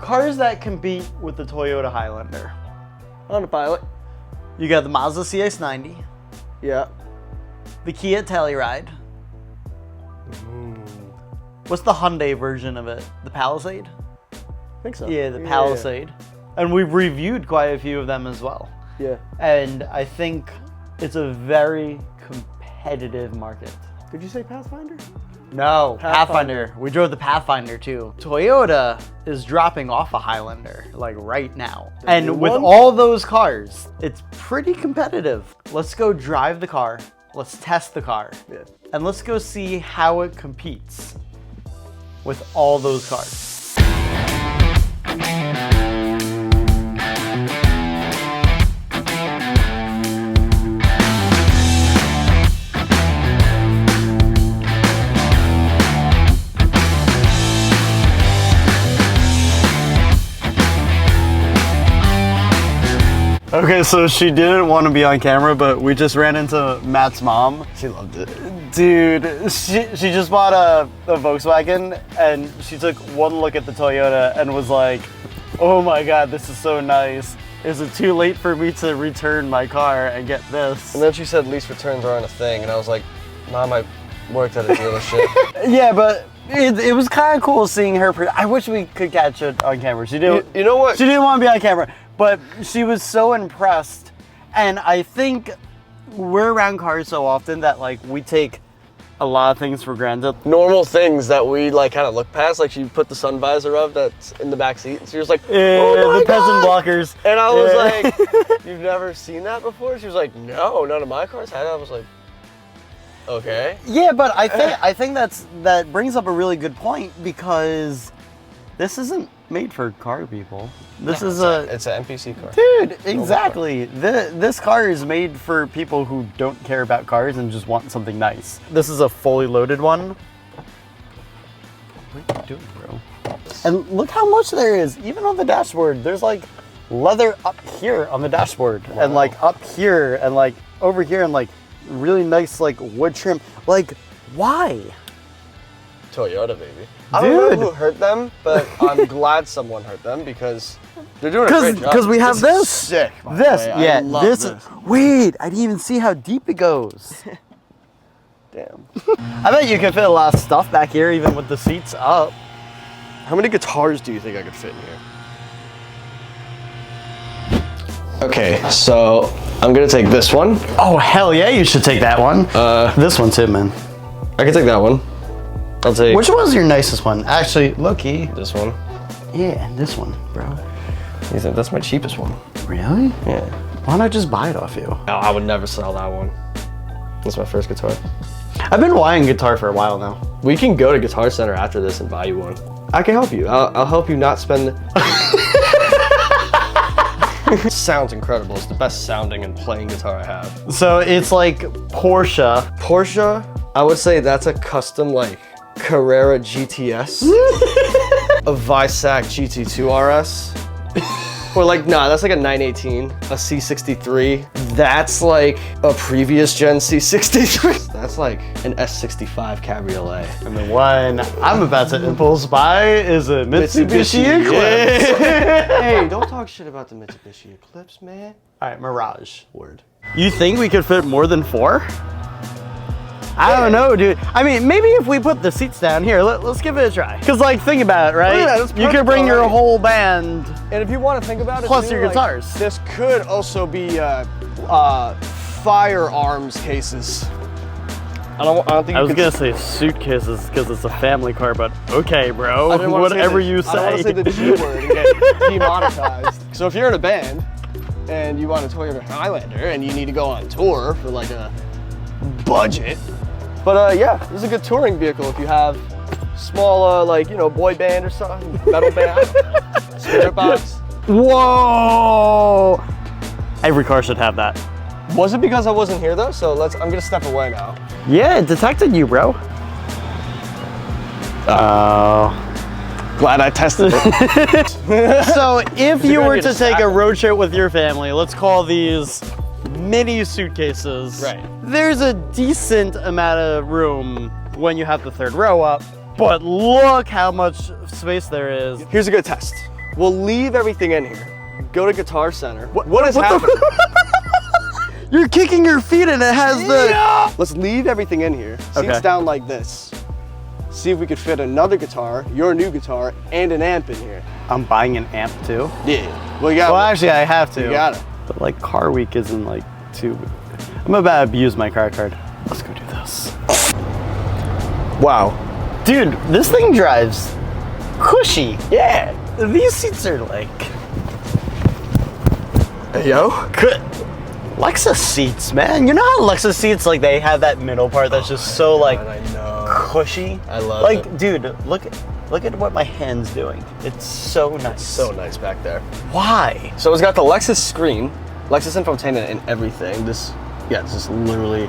Cars that compete with the Toyota Highlander. On the Pilot. You got the Mazda CX-90. Yeah. The Kia Telluride. What's the Hyundai version of it? The Palisade? I think so. Yeah, the Palisade. And we've reviewed quite a few of them as well. Yeah. And I think it's a very competitive market. Did you say Pathfinder? No, Pathfinder. We drove the Pathfinder too. Toyota is dropping off a Highlander like right now. And with all those cars, it's pretty competitive. Let's go drive the car. Let's test the car. Yeah. And let's go see how it competes with all those cars. Okay, so she didn't want to be on camera, but we just ran into Matt's mom. She loved it. Dude, she just bought a Volkswagen, and she took one look at the Toyota and was like, oh my God, this is so nice. Is it too late for me to return my car and get this? And then she said lease returns aren't a thing, and I was like, Mom, I worked at a dealership. Yeah, but it was kind of cool seeing her. I wish we could catch it on camera. She didn't. You know what? She didn't want to be on camera. But she was so impressed, and I think we're around cars so often that like we take a lot of things for granted. Normal things that we like kind of look past, like she put the sun visor up that's in the back seat, and she was like, "Oh my the peasant God!" blockers. And I was like, "You've never seen that before?" She was like, "No, none of my cars had it." I was like, "Okay." Yeah, but I think that brings up a really good point because this isn't made for car people. It's an NPC car. Dude, exactly. This car is made for people who don't care about cars and just want something nice. This is a fully loaded one. What are you doing, bro? And look how much there is. Even on the dashboard, there's like leather up here on the dashboard. Wow. And like up here and like over here and like really nice like wood trim. Like, why? Toyota, baby. I don't know who hurt them, but I'm glad someone hurt them because they're doing a great job. Because we have this. Sick. This, yeah. I love this. Wait, I didn't even see how deep it goes. Damn. I bet you can fit a lot of stuff back here, even with the seats up. How many guitars do you think I could fit in here? Okay, so I'm gonna take this one. Oh hell yeah, you should take that one. This one too, man. I can take that one. I'll take. Which one's your nicest one? Actually, low-key. This one. Yeah, and this one, bro. You think that's my cheapest one? Really? Yeah. Why don't I just buy it off you? No, I would never sell that one. That's my first guitar. I've been wanting guitar for a while now. We can go to Guitar Center after this and buy you one. I can help you. I'll help you not spend. Sounds incredible. It's the best sounding and playing guitar I have. So it's like Porsche. Porsche, I would say that's a custom like Carrera GTS. A Visac GT2 RS. Or like, nah, that's like a 918, a C63. That's like a previous gen C63. That's like an S65 Cabriolet. And the one I'm about to impulse buy is a Mitsubishi Eclipse. Yeah. Hey, don't talk shit about the Mitsubishi Eclipse, man. All right, Mirage. Word. You think we could fit more than 4? I don't know, dude. I mean, maybe if we put the seats down here, let's give it a try. Cause like, think about it, right? Yeah, you could bring your whole band. And if you want to think about it, plus too, your guitars. This could also be firearms cases. I don't think. I was gonna say suitcases because it's a family car, but okay, bro. Whatever you say. I don't want to say the G word and get demonetized. So if you're in a band and you want a Toyota Highlander and you need to go on tour for like a budget. But yeah, this is a good touring vehicle if you have small, like, you know, boy band or something, metal band, spirit box. Whoa! Every car should have that. Was it because I wasn't here though? So I'm gonna step away now. Yeah, it detected you, bro. Oh. Glad I tested it. So if you were to take a road trip with your family, let's call these mini suitcases. Right. There's a decent amount of room when you have the third row up, but look how much space there is. Here's a good test. We'll leave everything in here. Go to Guitar Center. What is happening? You're kicking your feet and it has the... Yeah. Let's leave everything in here. Seats Okay. down like this. See if we could fit another guitar, your new guitar, and an amp in here. I'm buying an amp too? Yeah. Well, you got Well, actually, I have to. You got it. But like car week isn't like too... I'm about to abuse my car card. Let's go do this. Wow. Dude, this thing drives cushy. Yeah. These seats are like... Hey, yo. Good. Lexus seats, man. You know how Lexus seats, like they have that middle part that's just so like I know. cushy? I love like, it. dude, look at what my hand's doing. It's so nice. So nice back there. Why? So it's got the Lexus screen, Lexus infotainment and everything. This is literally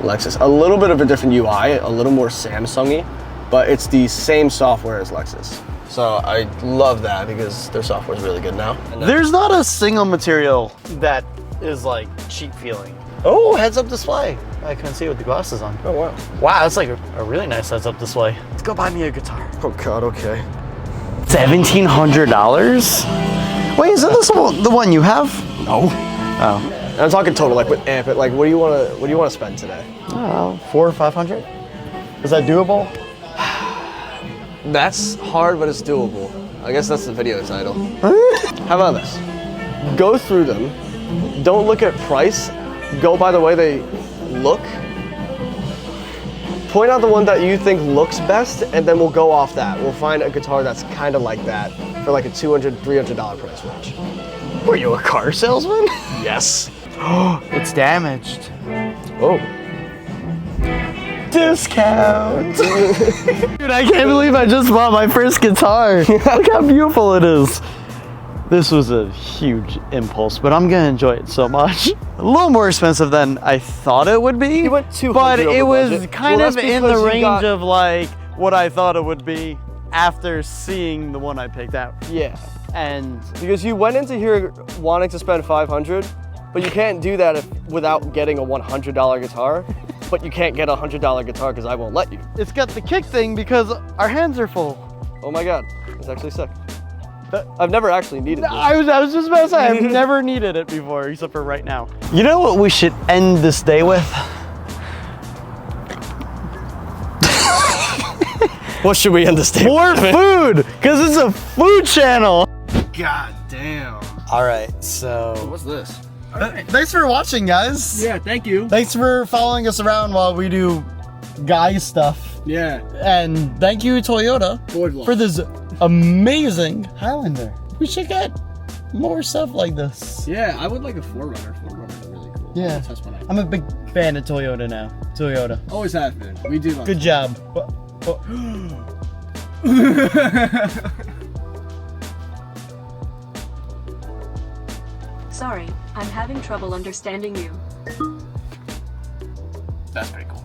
Lexus. A little bit of a different UI, a little more Samsung-y, but it's the same software as Lexus. So I love that because their software is really good now. There's not a single material that is like cheap feeling. Oh, heads-up display. I couldn't see it with the glasses on. Oh, wow. Wow, that's like a really nice heads-up display. Let's go buy me a guitar. Oh, God, okay. $1,700? Wait, isn't this the one you have? No. Oh. I'm talking total, like with amp. Like, what do you want to spend today? I don't know, 400 or 500? Is that doable? That's hard, but it's doable. I guess that's the video title. How about this? Go through them. Don't look at price. Go by the way they look. Point out the one that you think looks best, and then we'll go off that. We'll find a guitar that's kind of like that for like a $200, $300 price range. Were you a car salesman? Yes. It's damaged. Oh. Discount! Dude, I can't believe I just bought my first guitar. Look how beautiful it is. This was a huge impulse, but I'm gonna enjoy it so much. A little more expensive than I thought it would be. You went 200 but it over was budget. kind Well, of that's in the because you range got- of like what I thought it would be after seeing the one I picked out. Yeah. And Because you went into here wanting to spend $500, but you can't do that without getting a $100 guitar. But you can't get a $100 guitar because I won't let you. it's got the kick thing because our hands are full. Oh my God, it's actually sick. I've never actually needed this. I was just about to say, I've never needed it before, except for right now. You know what we should end this day with? What should we end this day More food, because it's a food channel. God damn. All right, so What's this? thanks for watching, guys. Yeah, thank you. Thanks for following us around while we do guy stuff. Yeah. And thank you, Toyota, Ford vlog. for this amazing Highlander. We should get more stuff like this. Yeah, I would like a 4Runner. 4Runners are really cool. Yeah. That's one I'm a big fan of Toyota now. Toyota. always have been. We do love Good job. Sorry, I'm having trouble understanding you. That's pretty cool.